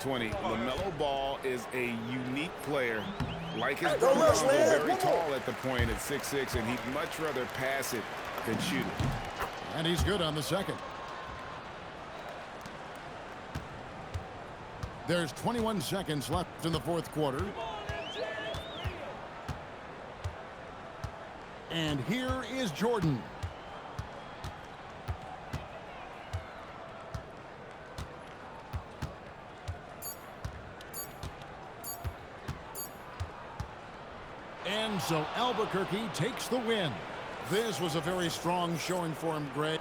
2020. LaMelo Ball is a unique player. Like his Go, brother, Russ, man. very tall at the point at 6'6", and he'd much rather pass it than shoot it. And he's good on the second. There's 21 seconds left in the fourth quarter. And here is Jordan. And so Albuquerque takes the win. This was a very strong showing for him, Greg.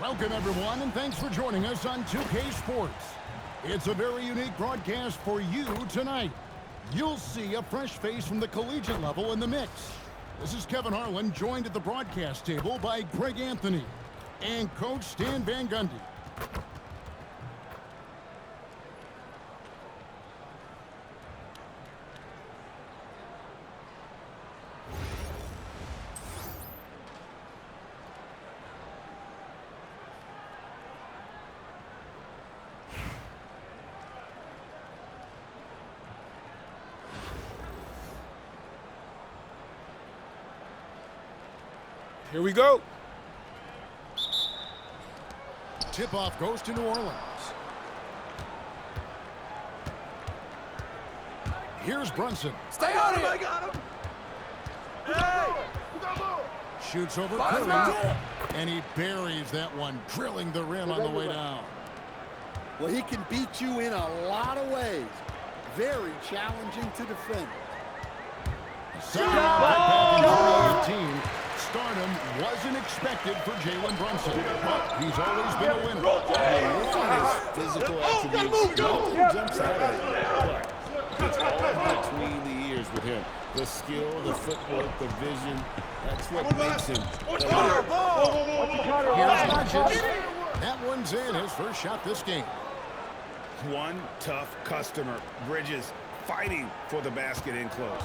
Welcome, everyone, and thanks for joining us on 2K Sports. It's a very unique broadcast for you tonight. You'll see a fresh face from the collegiate level in the mix. This is Kevin Harlan, joined at the broadcast table by Greg Anthony and Coach Stan Van Gundy. Here we go. Tip-off goes to New Orleans. Here's Brunson. Stay on it! Hey! Shoots over Curry, and he buries that one, drilling the rim on the way down. Well, he can beat you in a lot of ways. Very challenging to defend. Second round pick back in 2018. Stardom wasn't expected for Jalen Brunson, but he's always been a winner. Look at his physical attributes. Nothing jumps out at him, but it's all between the ears with him. The skill, the footwork, the vision, that's what makes him. Here's Hodges. That one's in, his first shot this game. One tough customer. Bridges fighting for the basket in close.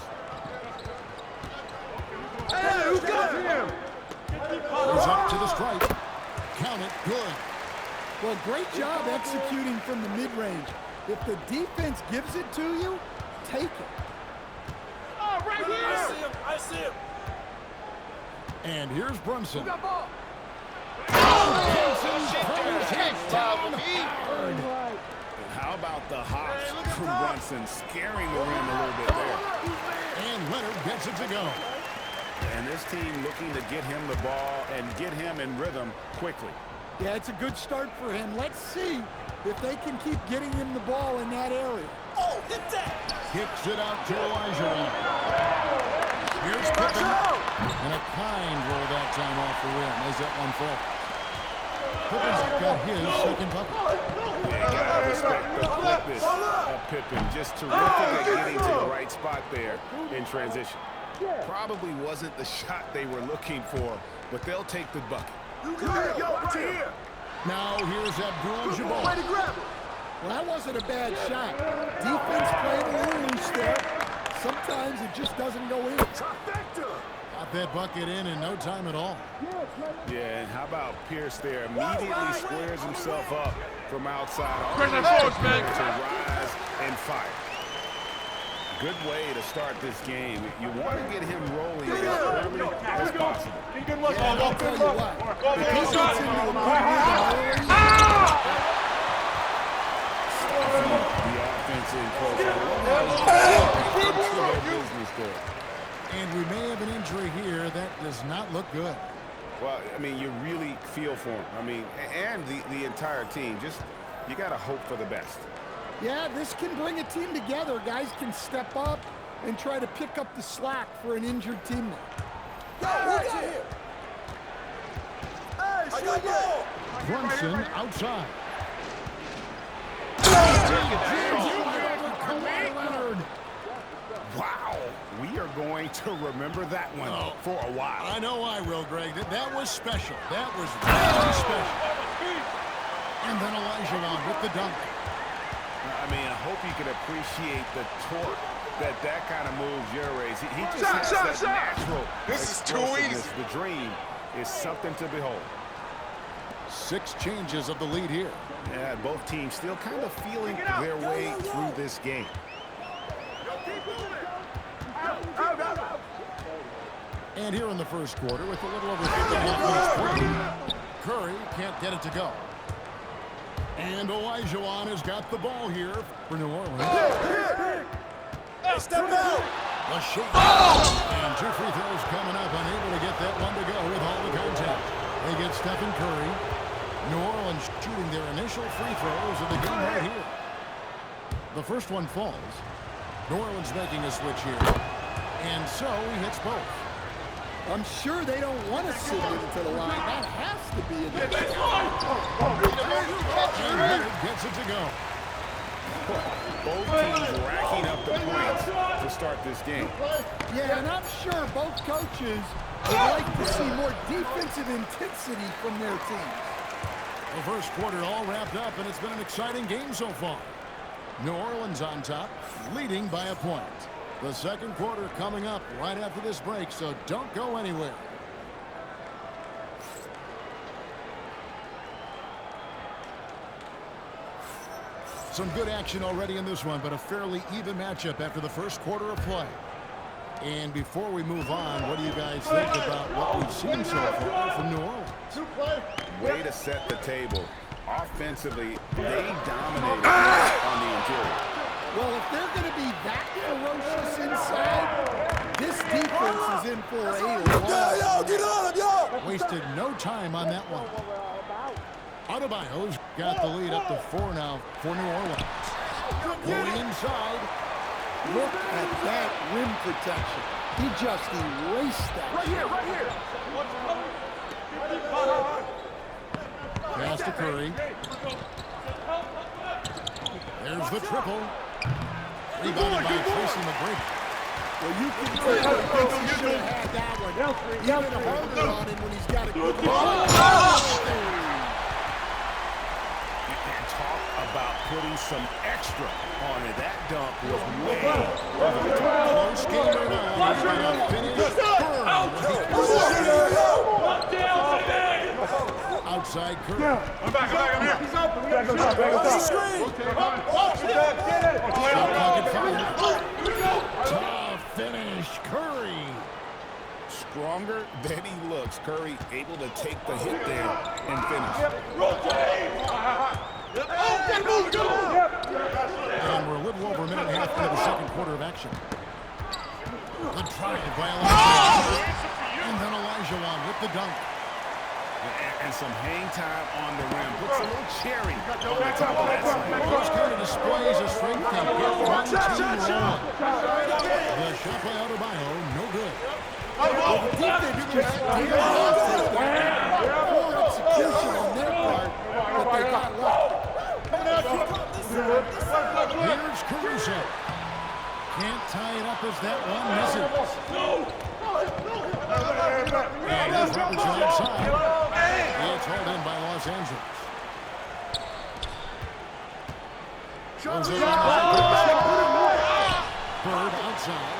Hey, who got him? Goes up to the stripe. Count it, good. Well, great job executing from the mid-range. If the defense gives it to you, take it. Oh, right here! I see him. And here's Brunson. Who got ball? How about the hops from Brunson, scaring the rim a little bit there. And Leonard gets it to go. And this team looking to get him the ball and get him in rhythm quickly. Yeah, it's a good start for him. Let's see if they can keep getting him the ball in that area. Oh, hit that! Kicks it out to Elijah. Here's Pippen. And a kind roll that time off the rim as that one falls. Pippen's got his second bucket. Yeah, you gotta respect the quickness of Pippen. Just terrific at getting to the right spot there in transition. Probably wasn't the shot they were looking for, but they'll take the bucket. Now here's Abdul-Jabbar. Way to grab it. Well, that wasn't a bad shot. Defense played a little loose there. Sometimes it just doesn't go in. Got that bucket in no time at all. Yeah, and how about Pierce there? Immediately squares himself up from outside. Press that forward, man. To rise and fire. Good way to start this game. You want to get him rolling as early as possible. Yeah, I'll tell you what. If he gets into a good rhythm The offense in close. Business there. And we may have an injury here that does not look good. Well, I mean, you really feel for him. I mean, and the entire team. Just, you got to hope for the best. yeah, this can bring a team together. Guys can step up and try to pick up the slack for an injured teammate. Brunson outside. Leonard. Wow, we are going to remember that one for a while. I know I will, Greg. That was special. That was really special. And then Elijah on with the dunk. I mean, I hope you can appreciate the torque that kind of move generates. He just has that natural This is too explosiveness. easy. The dream is something to behold. 6 changes of the lead here. Yeah, both teams still kind of feeling their way through this game. And here in the first quarter, with a little over 3.5 minutes played, Curry can't get it to go. And Olajuwon has got the ball here for New Orleans. Step out! A shot. And 2 free throws coming up, unable to get that one to go with all the contact. They get Stephen Curry. New Orleans shooting their initial free throws of the game right here. The first one falls. New Orleans making a switch here. And so he hits both. I'm sure they don't want to send him to the line. That has to be in this. And gets it to go. Both teams racking up the points to start this game. Yeah, and I'm sure both coaches would like to see more defensive intensity from their teams. The first quarter all wrapped up, and it's been an exciting game so far. New Orleans on top, leading by a point. The second quarter coming up right after this break, so don't go anywhere. Some good action already in this one, but a fairly even matchup after the first quarter of play. And before we move on, what do you guys think about what we've seen so far from New Orleans? Way to set the table. Offensively, they dominated on the interior. Well, if they're going to be that ferocious inside, this defense is in for a long. Wasted no time on that one. Adebayo's got the lead up to 4 now for New Orleans. Going inside. Look at that rim protection. He just erased that. Right here. Pass to Curry. There's the triple. Rebounded by Tracy McGrady. Well, you can tell he should have had that one. Even harder on him when he's got a good ball. And talk about putting some extra on it. That dunk was way over the top. Close game right now. He's going to finish outside Curry. I'm back, I'm here. He's open. Tough finish, Curry. Stronger than he looks. Curry able to take the hit there and finish. And we're a little over a minute and a half into the second quarter of action. Good try by Elijah. And then Elijah on with the dunk. And some hang time on the rim. Puts a little cherry on the top of that side. Those kind of displays of strength can get one team wrong. The shot by Adebayo, no good. Well, the defense just did not take that. Poor execution on their part, but they got lucky. Here's Caruso. Can't tie it up as that one misses. And here's Robertson outside. It's hauled in by Los Angeles. Goes in on the Bird outside.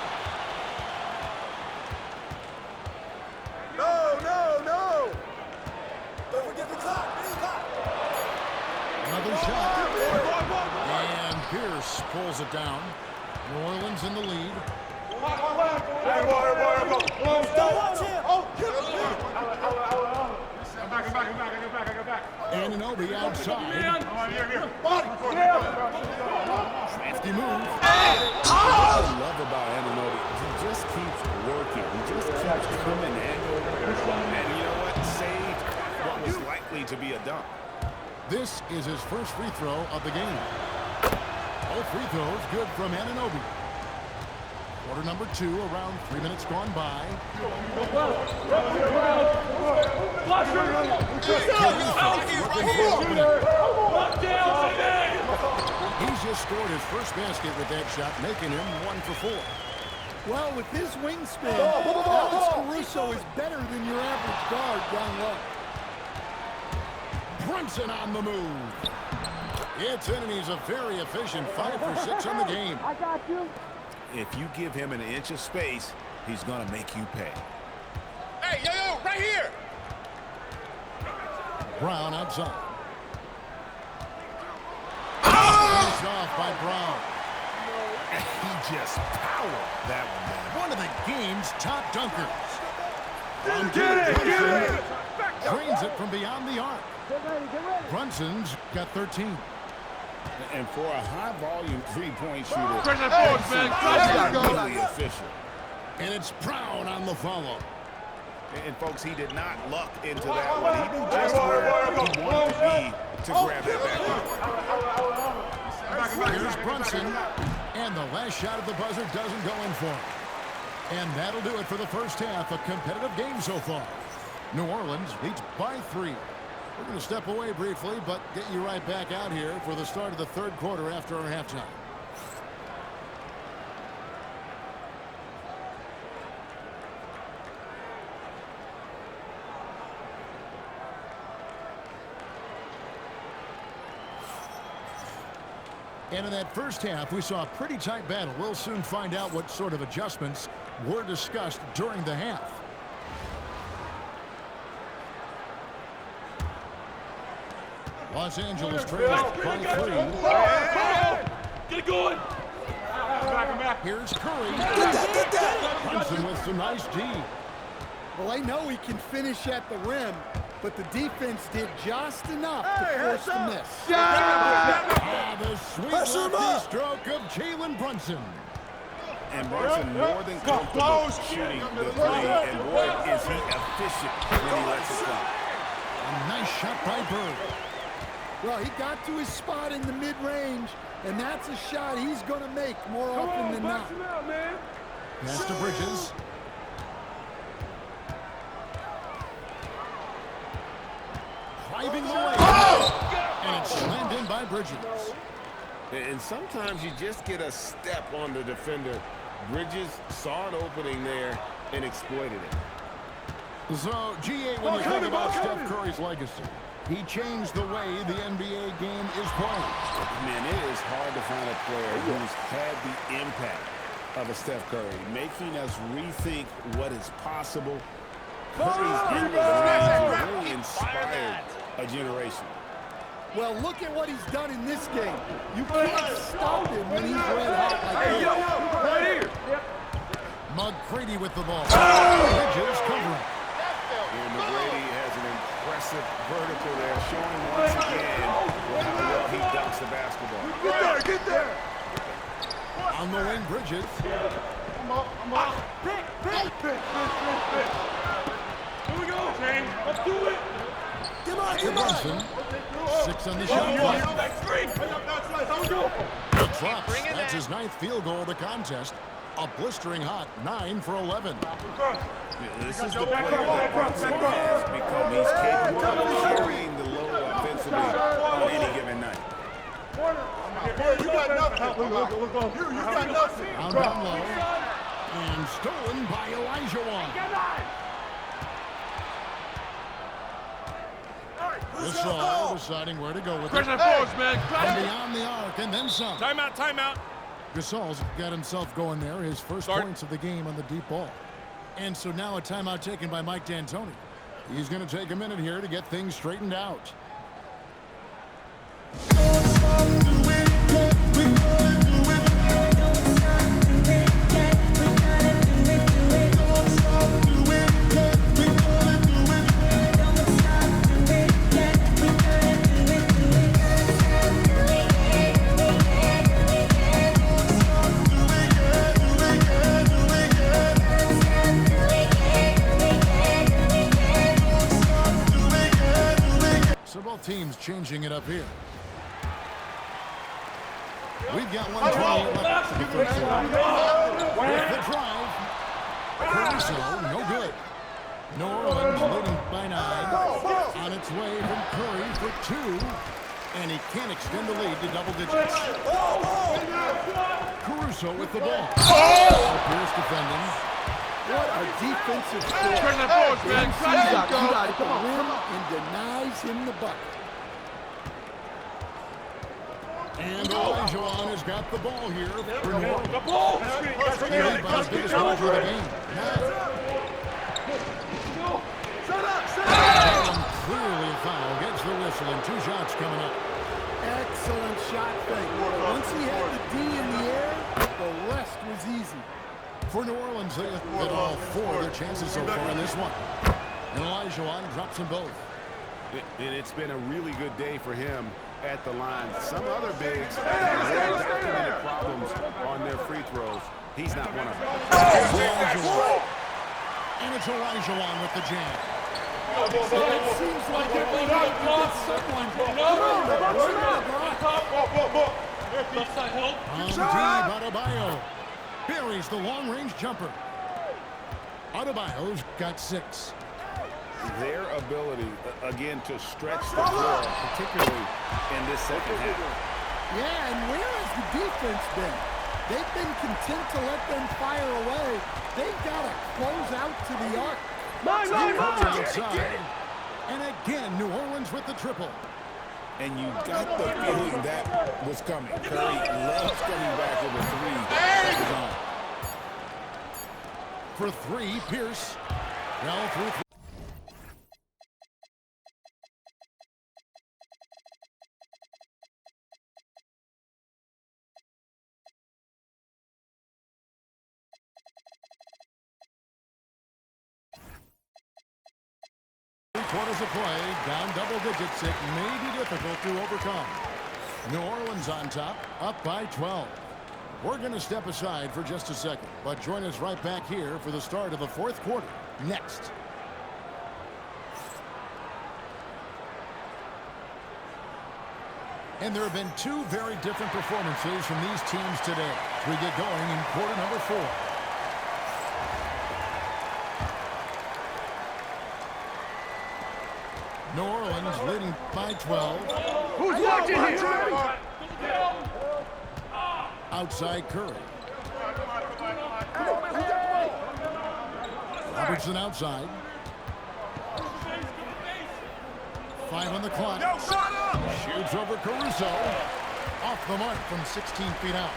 No. Don't forget the clock. Another shot. And Pierce pulls it down. New Orleans in the lead. I'm back. Anunoby outside. Here. Crafty move. What I love about Anunoby is he just keeps working. He just keeps coming at you. And you know what? Saved what was likely to be a dunk. This is his first free throw of the game. Both free throws good from Anunoby. Quarter number 2, around 3 minutes gone by. He's just scored his first basket with that shot, making him 1 for 4. Well, with his wingspan, Alex Caruso is better than your average guard down low. Brunson on the move. It's in, and he's a very efficient 5 for 6 on the game. I got you. If you give him an inch of space, he's going to make you pay. Hey, yo, right here. Brown outside. Finished off by Brown. He just powered that one down. One of the game's top dunkers. Get it. Drains it from beyond the arc. Brunson's got 13. And for a high-volume three-point shooter, Bring that forward, man. that's really efficient. And it's Brown on the follow. And folks, he did not luck into that one. He knew just where he wanted to be to grab that back. Here's Brunson. And the last shot of the buzzer doesn't go in for him. And that'll do it for the first half. A competitive game so far. New Orleans leads by 3. We're going to step away briefly, but get you right back out here for the start of the third quarter after our halftime. And in that first half, we saw a pretty tight battle. We'll soon find out what sort of adjustments were discussed during the half. Los Angeles trails by 3. Get it going. Here's Curry. Brunson with some nice D. Well, I know he can finish at the rim, but the defense did just enough to force the miss. The sweet lefty stroke of Jalen Brunson. And Brunson more than comfortable shooting the 3, and boy, is he efficient when he lets it go. A nice shot by Bird. Well, he got to his spot in the mid-range, and that's a shot he's going to make more often than not. Pass to Bridges. Driving the way. And it's slammed in by Bridges. And sometimes you just get a step on the defender. Bridges saw an opening there and exploited it. So, G8, when you think about Steph Curry's legacy, he changed the way the NBA game is played. Man, it is hard to find a player who's had the impact of a Steph Curry, making us rethink what is possible. Curry's endless range really inspired a generation. Well, look at what he's done in this game. You can't stop him when he's red hot like this. McGrady with the ball. Bridges covering. And McGrady has an impressive vertical there, showing once again how well he dunks the basketball. Get there. On the wing, Bridges. Here we go, James. Let's do it. To Brunson. 6 on the shot clock. He drops. That's his 9th field goal of the contest. A blistering hot 9 for 11. This is the player that Brunson has become. He's capable of carrying the load offensively on any given night. You got nothing. You got nothing. Down low. And stolen by Elijah. Gasol deciding where to go with it. Pressure force, man. And beyond the arc, and then some. Timeout. Gasol's got himself going there. His first points of the game on the deep ball. And so now a timeout taken by Mike D'Antoni. He's going to take a minute here to get things straightened out. So both teams changing it up here. We've got 1:20 left in the third quarter. With the drive. Caruso, no good. New Orleans leading by 9. On its way from Curry for 2. And he can't extend the lead to double digits. Caruso with the ball. Pierce defending. What a defensive score. Pressure force, man. He got at the rim and denies him the bucket. And Olajuwon has got the ball here for New Orleans. The ball. Led by the biggest scorer of the game. And clearly a foul. Gets the whistle and 2 shots coming up. Excellent shot fake. Once he had the D in the air, the rest was easy. For New Orleans, they hit all 4 of their chances so far in this one. And Olajuwon drops them both. And it's been a really good day for him at the line. Some other bigs have well-documented problems on their free throws. He's not one of them. And it's Olajuwon with the jam. It seems like every night you get someone. Adebayo buries the long-range jumper. Adebayo's got 6. their ability, again, to stretch the floor, particularly in this second half. Yeah, and where has the defense been? They've been content to let them fire away. They've got to close out to the arc. Outside. And again, New Orleans with the triple. And you got the feeling that was coming. Curry loves coming back with a three. For three, Pierce. Well, through three. Quarters of play, down double digits. It may be difficult to overcome. New Orleans on top, up by 12. We're going to step aside for just a second, but join us right back here for the start of the fourth quarter next. And there have been two very different performances from these teams today as we get going in quarter number 4. New Orleans leading by 12. Who's watching here? Outside Curry. Robertson outside. 5 on the clock. Shoots over Caruso. Off the mark from 16 feet out.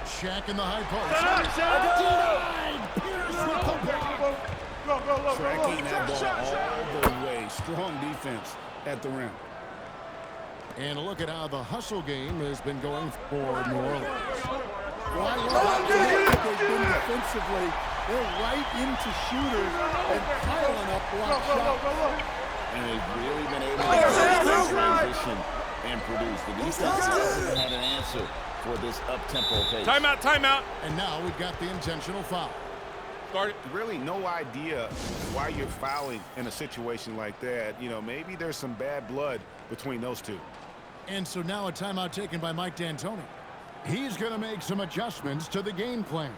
Shaq in the high post. Denied. Pierce with the block. Tracking that ball all the way. Strong defense at the rim. And look at how the hustle game has been going for New Orleans. Well, I love how they've been defensively. They're right into shooters and piling up block shots. And they've really been able to transition and produce. The defense hasn't had an answer for this up-tempo pace. Timeout, timeout. And now we've got the intentional foul. Really no idea why you're fouling in a situation like that. You know, maybe there's some bad blood between those two. And so now a timeout taken by Mike D'Antoni. He's going to make some adjustments to the game plan.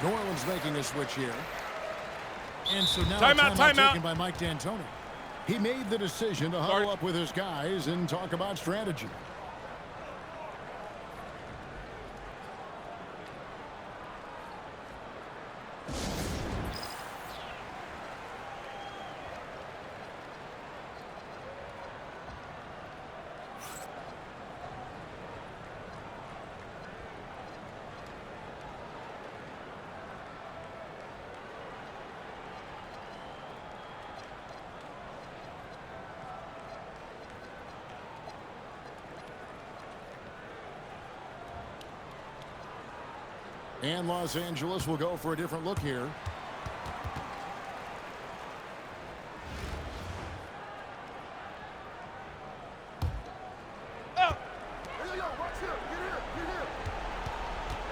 New Orleans making a switch here. And so now timeout taken by Mike D'Antoni. He made the decision to huddle up with his guys and talk about strategy. And Los Angeles will go for a different look here.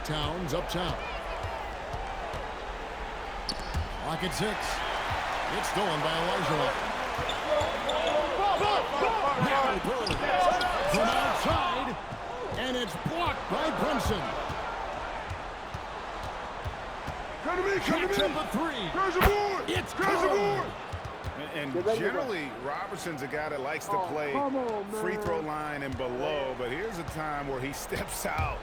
Towns up top. Clock at 6. It's stolen by Elijah. From outside, and it's blocked by Brunson. Shoots up a 3. It's good. And generally, Robertson's a guy that likes to play free throw line and below, but here's a time where he steps out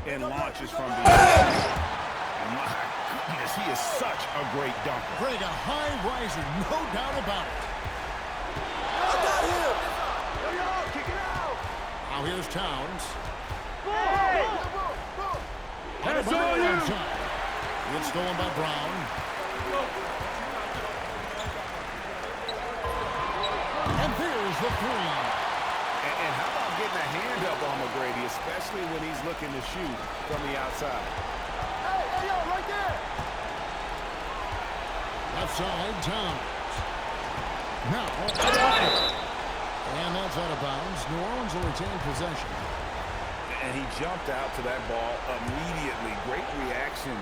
and launches from behind. My goodness, he is such a great dunker. Greg, a high riser, no doubt about it. Now here's Towns. Headed by the outside. It's stolen by Brown. And there's the 3. And how about getting a hand up on McGrady, especially when he's looking to shoot from the outside? Hey, yo, right there. Left side, Towns. Now, and that's out of bounds. New Orleans will retain possession. And he jumped out to that ball immediately. Great reaction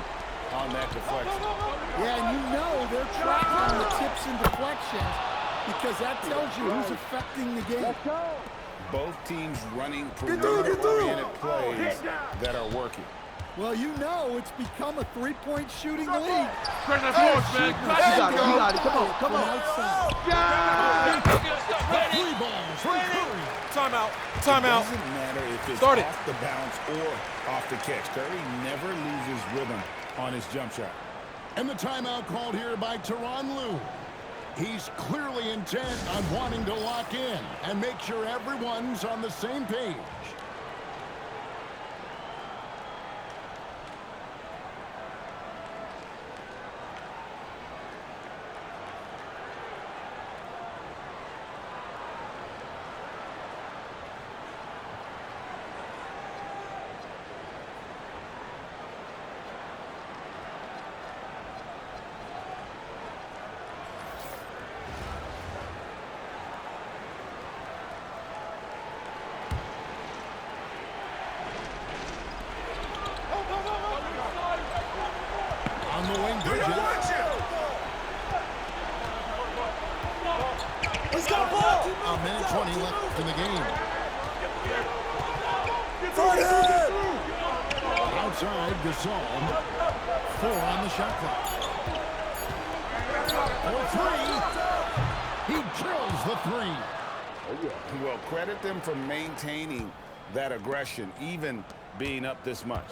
on that deflection. Yeah, and you know they're tracking on the tips and deflections because that tells you who's affecting the game. Both teams running perimeter-oriented plays that are working. Well, you know it's become a three-point shooting league. Press that force, man. You got it. Come on, come on. Outside. Three balls from Curry. Timeout. It Timeout. doesn't matter if it's Start it. off the bounce or off the catch. Curry never loses rhythm on his jump shot. And the timeout called here by Tyronn Lue. He's clearly intent on wanting to lock in and make sure everyone's on the same page. On the wing, Bridges. He's got a ball. A minute 20 left in the game. Outside, Gasol. 4 on the shot clock. For 3. He drills the 3. Well, credit them for maintaining that aggression, even being up this much.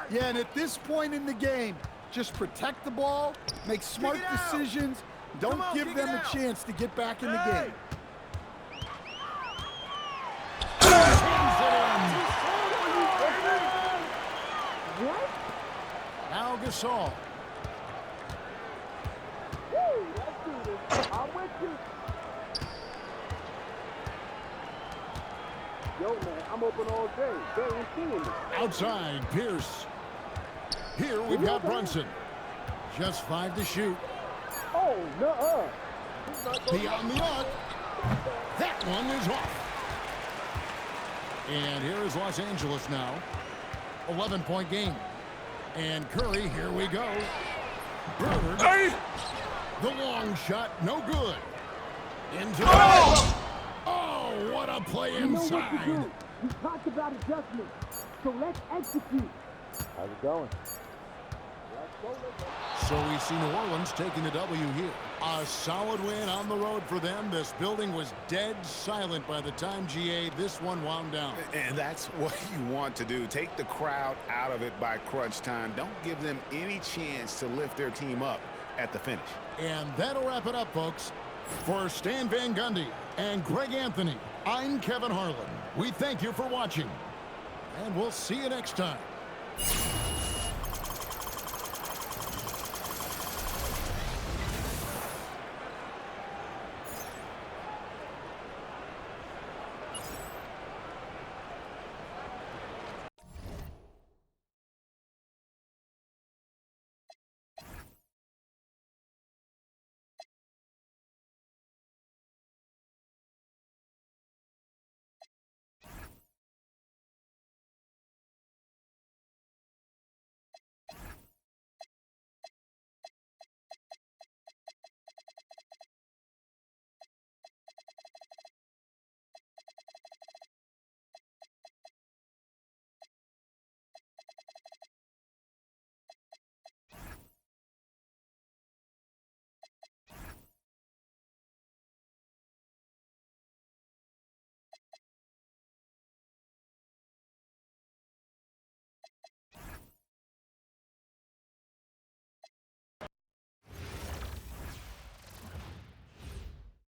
Yeah, and at this point in the game, just protect the ball, make smart decisions, don't give them a chance to get back in the game. Now Gasol. Yo, man, I'm open all day. They ain't seeing me. Outside, Pierce. Here we've got Brunson. Just 5 to shoot. Oh, no. Beyond the arc. That one is off. And here is Los Angeles now. 11-point game. And Curry, here we go. Bird. Hey! The long shot, no good. Into Oh, what a play inside. We talked about adjustment, so let's execute. How's it going? So we see New Orleans taking the W here. A solid win on the road for them. This building was dead silent by the time, GA, this one wound down. And that's what you want to do. Take the crowd out of it by crunch time. Don't give them any chance to lift their team up at the finish. And that'll wrap it up, folks. For Stan Van Gundy and Greg Anthony, I'm Kevin Harlan. We thank you for watching, and we'll see you next time.